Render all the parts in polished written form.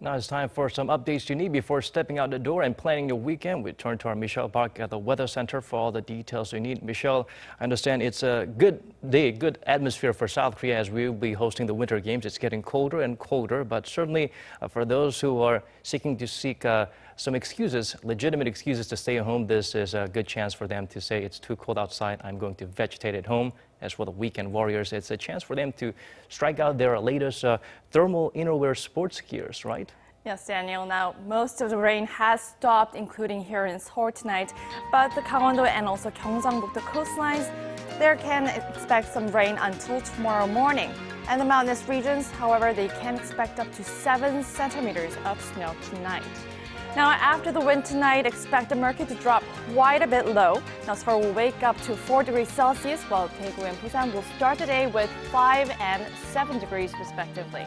Now it's time for some updates you need before stepping out the door and planning your weekend. We turn to our Michelle Park at the Weather Center for all the details you need. Michelle, I understand it's a good day, good atmosphere for South Korea as we'll be hosting the Winter Games. It's getting colder and colder, but certainly for those who are seeking some excuses, legitimate excuses to stay at home, this is a good chance for them to say it's too cold outside, I'm going to vegetate at home. As for the weekend warriors, it's a chance for them to strike out their latest thermal innerwear sports gears, right? Yes, Daniel. Now, most of the rain has stopped, including here in Seoul tonight. But the Gangwon-do and also Gyeongsangbuk-do coastlines, there can expect some rain until tomorrow morning. And the mountainous regions, however, they can expect up to 7 centimeters of snow tonight. Now, after the wind tonight, expect the mercury to drop quite a bit low. Now, Seoul will wake up to 4 degrees Celsius, while Daegu and Busan will start the day with 5 and 7 degrees respectively.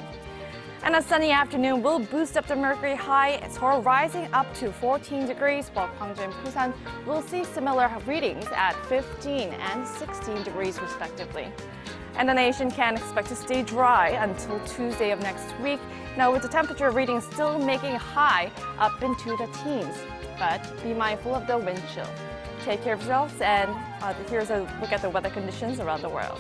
And a sunny afternoon will boost up the mercury high, Seoul rising up to 14 degrees, while Gwangju and Busan will see similar readings at 15 and 16 degrees respectively. And the nation can expect to stay dry until Tuesday of next week. Now, with the temperature reading still making high up into the teens. But be mindful of the wind chill. Take care of yourselves, and here's a look at the weather conditions around the world.